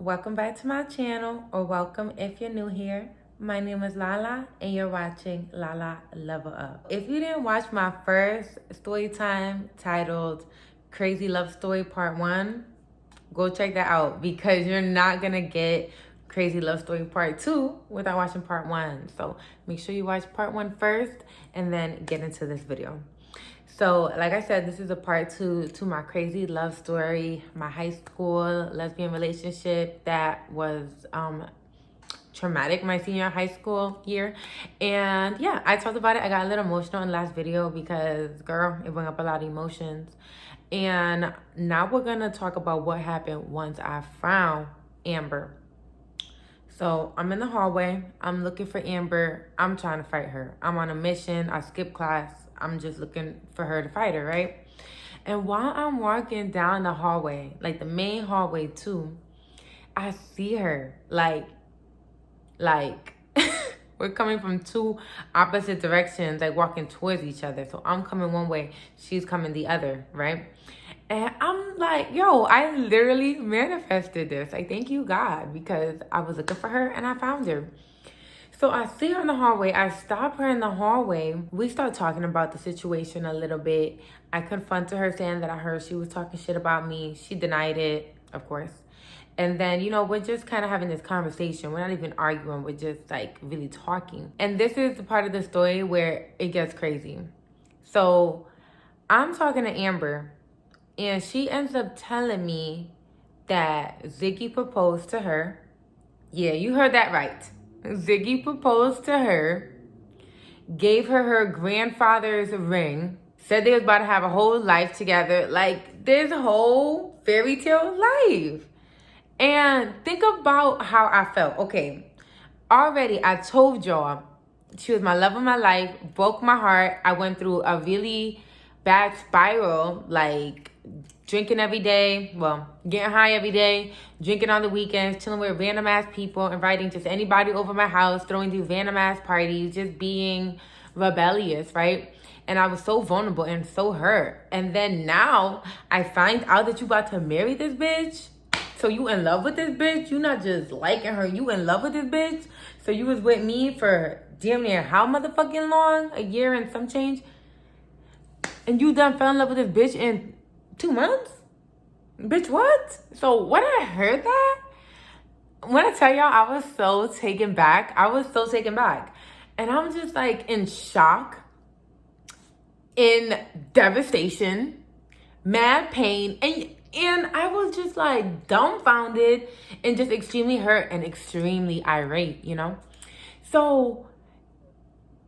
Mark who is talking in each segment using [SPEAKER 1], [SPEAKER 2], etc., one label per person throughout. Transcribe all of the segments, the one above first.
[SPEAKER 1] welcome back to my channel, or welcome if you're new here. My name is Lala and you're watching Lala Level Up. If you didn't watch my first story time titled Crazy Love Story Part 1, go check that out because you're not gonna get Crazy Love Story Part 2 without watching Part 1. So make sure you watch Part 1 first and then get into this video. So, like I said, this is a part 2 to my crazy love story, my high school lesbian relationship that was traumatic my senior high school year. And yeah, I talked about it. I got a little emotional in the last video because, girl, it brought up a lot of emotions. And now we're going to talk about what happened once I found Amber. So I'm in the hallway. I'm looking for Amber. I'm trying to fight her. I'm on a mission. I skipped class. I'm just looking for her to fight her, right? And while I'm walking down the hallway, like the main hallway too, I see her like we're coming from two opposite directions, like walking towards each other. So I'm coming one way, she's coming the other, right? And I'm like, yo, I literally manifested this. Like, thank you, God, because I was looking for her and I found her. So I see her in the hallway. I stop her in the hallway. We start talking about the situation a little bit. I confronted her saying that I heard she was talking shit about me. She denied it, of course. And then, you know, we're just kind of having this conversation. We're not even arguing. We're just like really talking. And this is the part of the story where it gets crazy. So I'm talking to Amber and she ends up telling me that Ziggy proposed to her. Yeah, you heard that right. Ziggy proposed to her, gave her her grandfather's ring, said they was about to have a whole life together, like this whole fairy tale life. And think about how I felt. Okay, already I told y'all she was my love of my life, broke my heart. I went through a really bad spiral, like drinking every day, well, getting high every day, drinking on the weekends, chilling with random ass people, inviting just anybody over my house, throwing these random ass parties, just being rebellious, right? And I was so vulnerable and so hurt. And then now I find out that you about to marry this bitch. So you in love with this bitch? You not just liking her, you in love with this bitch? So you was with me for damn near how motherfucking long? A year and some change? And you done fell in love with this bitch in 2 months? Bitch, what? So when I heard that, when I tell y'all, I was so taken back. And I'm just like in shock, in devastation, mad pain. And I was just like dumbfounded and just extremely hurt and extremely irate, you know? So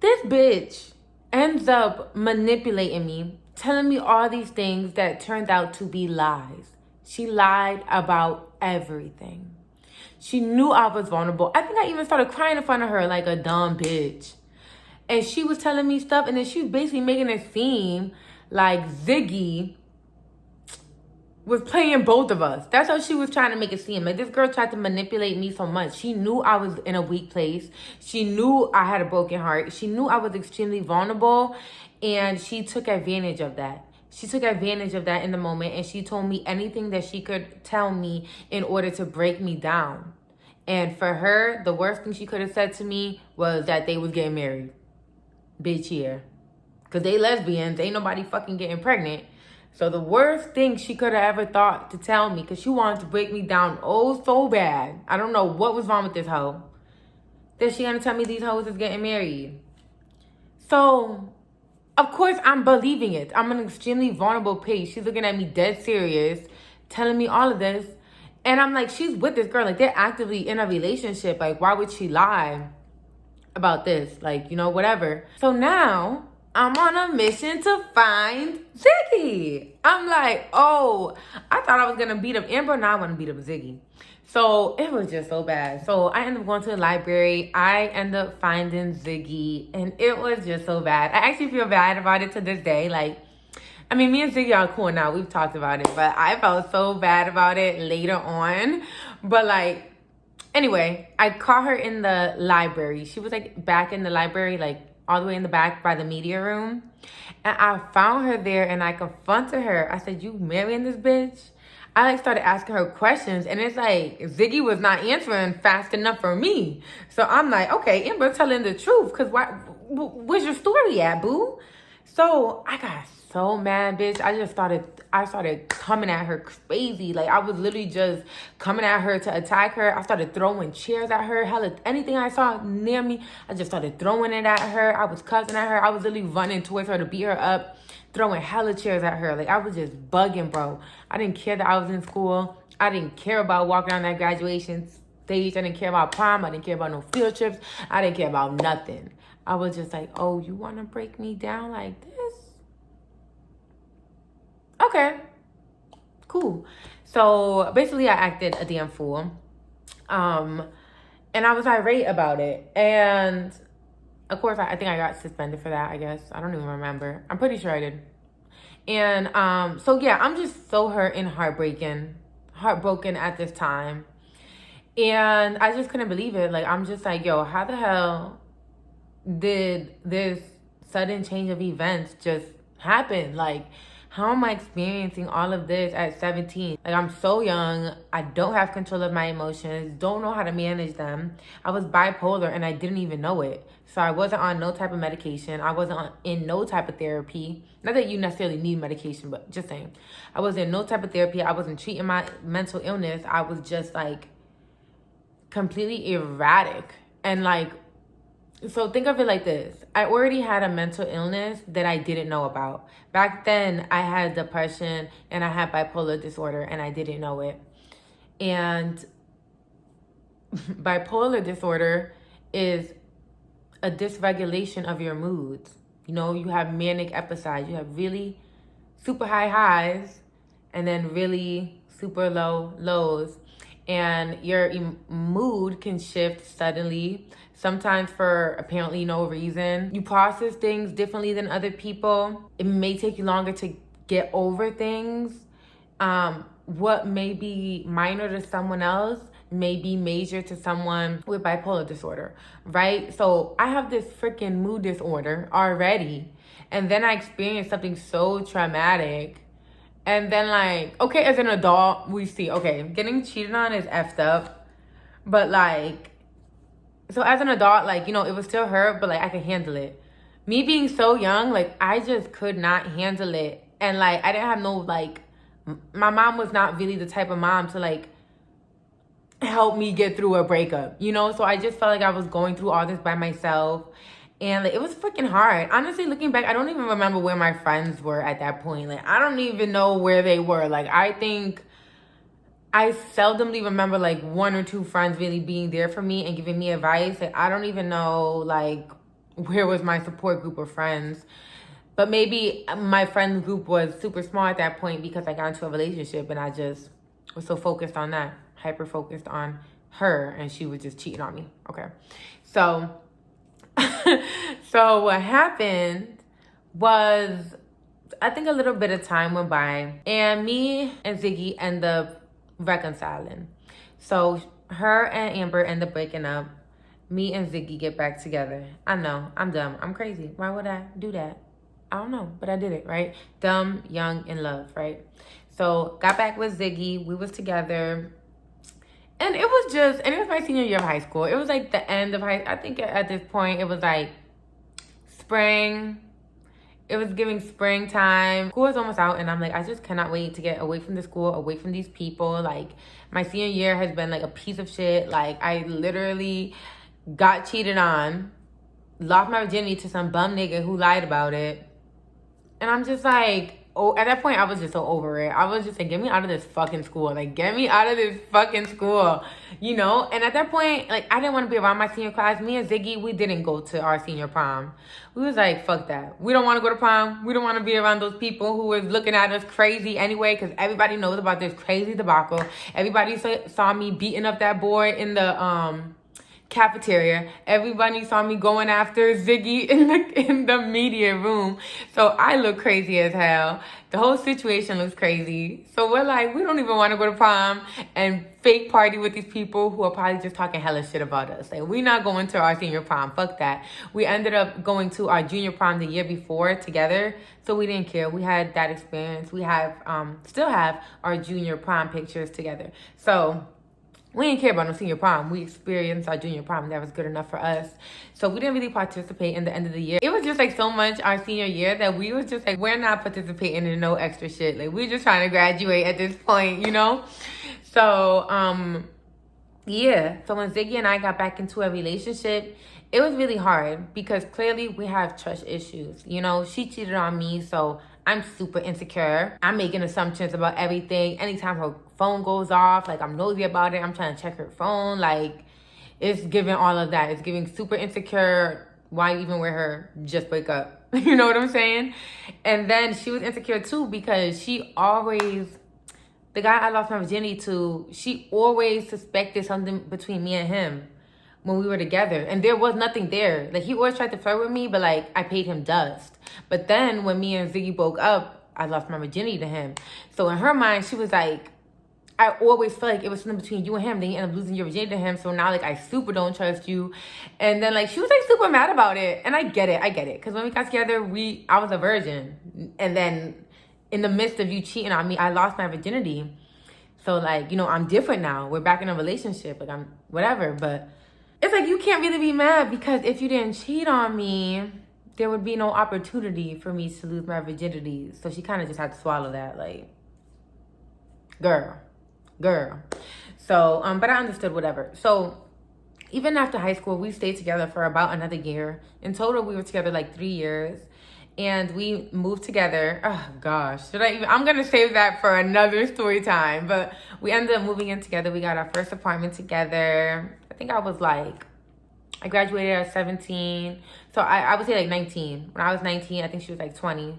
[SPEAKER 1] this bitch ends up manipulating me, telling me all these things that turned out to be lies. She lied about everything. She knew I was vulnerable. I think I even started crying in front of her like a dumb bitch. And she was telling me stuff, and then she was basically making it seem like Ziggy was playing both of us. That's how she was trying to make it seem. Like, this girl tried to manipulate me so much. She knew I was in a weak place. She knew I had a broken heart. She knew I was extremely vulnerable, and she took advantage of that. She took advantage of that in the moment, and she told me anything that she could tell me in order to break me down. And for her, the worst thing she could have said to me was that they was getting married. Bitch, here. Because they lesbians. Ain't nobody fucking getting pregnant. So the worst thing she could have ever thought to tell me, because she wanted to break me down oh so bad. I don't know what was wrong with this hoe. That she gonna tell me these hoes is getting married. So, of course, I'm believing it. I'm in an extremely vulnerable place. She's looking at me dead serious, telling me all of this. And I'm like, she's with this girl. Like, they're actively in a relationship. Like, why would she lie about this? Like, you know, whatever. So now I'm on a mission to find Ziggy. I'm like, oh, I thought I was going to beat up Amber. Now I want to beat up Ziggy. So it was just so bad. So I ended up going to the library. I ended up finding Ziggy. And it was just so bad. I actually feel bad about it to this day. Like, I mean, me and Ziggy are cool now. We've talked about it. But I felt so bad about it later on. But like, anyway, I caught her in the library. She was like back in the library, like all the way in the back by the media room. And I found her there and I confronted her. I said, you marrying this bitch? I like started asking her questions, and it's like Ziggy was not answering fast enough for me. So I'm like, okay, Amber telling the truth, cause where's your story at, boo? So I got so mad, bitch. I started coming at her crazy. Like, I was literally just coming at her to attack her. I started throwing chairs at her. Hell, anything I saw near me, I just started throwing it at her. I was cussing at her. I was literally running towards her to beat her up, throwing hella chairs at her. Like, I was just bugging, bro. I didn't care that I was in school. I didn't care about walking on that graduation stage. I didn't care about prom. I didn't care about no field trips. I didn't care about nothing. I was just like, oh, you want to break me down like this? Okay, cool. So basically, I acted a damn fool. And I was irate about it. And of course, I think I got suspended for that, I guess. I don't even remember. I'm pretty sure I did. And so yeah, I'm just so hurt and heartbroken at this time. And I just couldn't believe it. Like, I'm just like, yo, how the hell did this sudden change of events just happen? Like, how am I experiencing all of this at 17? Like, I'm so young. I don't have control of my emotions. Don't know how to manage them. I was bipolar and I didn't even know it. So I wasn't on no type of medication. I wasn't in no type of therapy. Not that you necessarily need medication, but just saying. I was in no type of therapy. I wasn't treating my mental illness. I was just like completely erratic. And like, so think of it like this. I already had a mental illness that I didn't know about. Back then, I had depression and I had bipolar disorder and I didn't know it. And bipolar disorder is a dysregulation of your moods. You know, you have manic episodes. You have really super high highs and then really super low lows. And your mood can shift suddenly, sometimes for apparently no reason. You process things differently than other people. It may take you longer to get over things. What may be minor to someone else may be major to someone with bipolar disorder, right? So I have this freaking mood disorder already. And then I experienced something so traumatic. And then, like, okay, as an adult, we see, okay, getting cheated on is effed up. But, like, so as an adult, like, you know, it was still hurt, but, like, I could handle it. Me being so young, like, I just could not handle it. And, like, I didn't have no, like, my mom was not really the type of mom to, like, help me get through a breakup, you know? So I just felt like I was going through all this by myself. And like, it was freaking hard. Honestly, looking back, I don't even remember where my friends were at that point. Like, I don't even know where they were. Like, I think I seldomly remember like one or two friends really being there for me and giving me advice. Like, I don't even know like where was my support group of friends. But maybe my friend group was super small at that point because I got into a relationship and I just was so focused on that, hyper focused on her, and she was just cheating on me. Okay. So what happened was, I think a little bit of time went by and me and Ziggy end up reconciling. So her and Amber end up breaking up. Me and Ziggy get back together. I know, I'm dumb. I'm crazy. Why would I do that? I don't know, but I did it, right? Dumb, young, in love, right? So got back with Ziggy. We was together. And it was my senior year of high school. It was like the end of I think at this point, it was like spring. It was giving springtime. School was almost out and I'm like, I just cannot wait to get away from the school, away from these people. Like, my senior year has been like a piece of shit. Like, I literally got cheated on, lost my virginity to some bum nigga who lied about it. And I'm just like, oh, at that point, I was just so over it. I was just like, get me out of this fucking school. Like, get me out of this fucking school, you know? And at that point, like, I didn't want to be around my senior class. Me and Ziggy, we didn't go to our senior prom. We was like, fuck that. We don't want to go to prom. We don't want to be around those people who was looking at us crazy anyway, because everybody knows about this crazy debacle. Everybody saw me beating up that boy in the cafeteria. Everybody saw me going after Ziggy in the media room. So I look crazy as hell. The whole situation looks crazy. So we're like, we don't even want to go to prom and fake party with these people who are probably just talking hella shit about us. Like, we're not going to our senior prom. Fuck that. We ended up going to our junior prom the year before together. So we didn't care. We had that experience. We have, still have our junior prom pictures together. So we didn't care about no senior prom. We experienced our junior prom. That was good enough for us. So we didn't really participate in the end of the year. It was just like so much our senior year that we was just like, we're not participating in no extra shit. Like, we're just trying to graduate at this point, you know? So, yeah. So when Ziggy and I got back into a relationship, it was really hard because clearly we have trust issues. You know, she cheated on me, so I'm super insecure. I'm making assumptions about everything. Anytime her phone goes off, like, I'm nosy about it. I'm trying to check her phone. Like, it's giving all of that. It's giving super insecure. Why even with her? Just wake up. You know what I'm saying? And then she was insecure too because she always, the guy I lost my virginity to, she always suspected something between me and him when we were together. And there was nothing there. Like, he always tried to flirt with me, but like, I paid him dust. But then when me and Ziggy broke up, I lost my virginity to him. So in her mind, she was like, I always felt like it was something between you and him. Then you end up losing your virginity to him. So now, like, I super don't trust you. And then, like, she was, like, super mad about it. And I get it. Because when we got together, I was a virgin. And then in the midst of you cheating on me, I lost my virginity. So, like, you know, I'm different now. We're back in a relationship. Like, I'm whatever. But it's like, you can't really be mad because if you didn't cheat on me, there would be no opportunity for me to lose my virginity. So she kind of just had to swallow that. Like, girl. So, but I understood whatever. So even after high school, we stayed together for about another year. In total, we were together like 3 years. And we moved together. Oh, gosh. I'm going to save that for another story time. But we ended up moving in together. We got our first apartment together. I think I graduated at 17. So I would say like 19. When I was 19, I think she was like 20.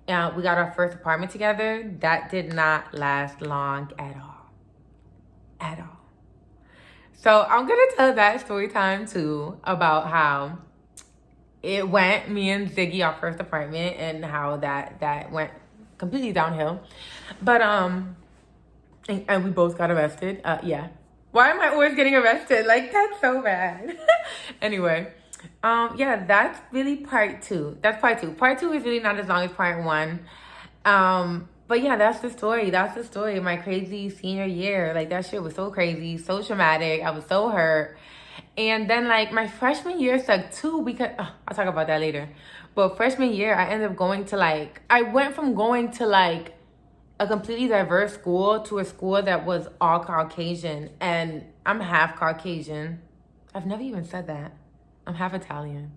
[SPEAKER 1] And we got our first apartment together. That did not last long at all. So I'm going to tell that story time too about how it went, me and Ziggy, our first apartment, and how that went completely downhill. But, and we both got arrested. Yeah. Why am I always getting arrested? Like, that's so bad. Anyway, yeah, that's really part two. That's part two. Part two is really not as long as part one. But yeah, that's the story. That's the story of my crazy senior year. Like, that shit was so crazy, so traumatic. I was so hurt. And then, like, my freshman year sucked too because, I'll talk about that later. But freshman year, I ended up going to, like, I went from going to, like, a completely diverse school to a school that was all Caucasian. And I'm half Caucasian. I've never even said that. I'm half Italian.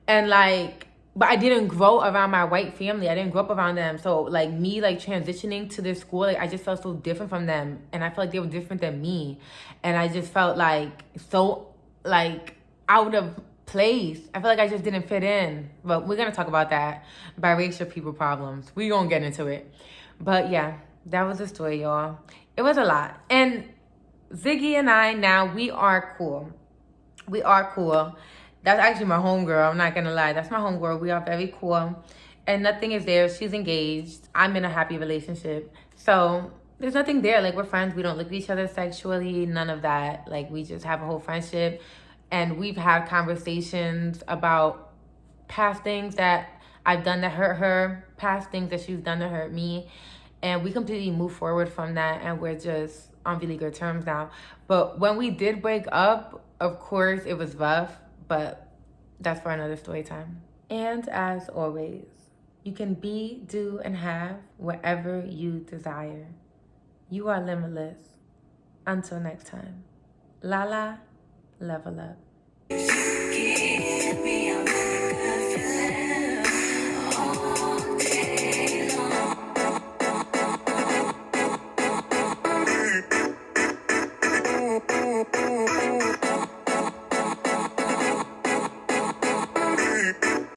[SPEAKER 1] And, like, but I didn't grow around my white family. I didn't grow up around them. So, like, me, like, transitioning to this school, like, I just felt so different from them. And I felt like they were different than me. And I just felt, like, so, like, out of place. I feel like I just didn't fit in. But we're going to talk about that. Biracial people problems. We're going to get into it. But, yeah, that was the story, y'all. It was a lot. And Ziggy and I, now, we are cool. We are cool. That's actually my homegirl. I'm not going to lie. That's my homegirl. We are very cool. And nothing is there. She's engaged. I'm in a happy relationship. So there's nothing there. Like, we're friends. We don't look at each other sexually. None of that. Like, we just have a whole friendship. And we've had conversations about past things that I've done that hurt her. Past things that she's done to hurt me. And we completely moved forward from that. And we're just on really good terms now. But when we did break up, of course, it was rough. But that's for another story time. And as always, you can be, do, and have whatever you desire. You are limitless. Until next time. Lala, level up.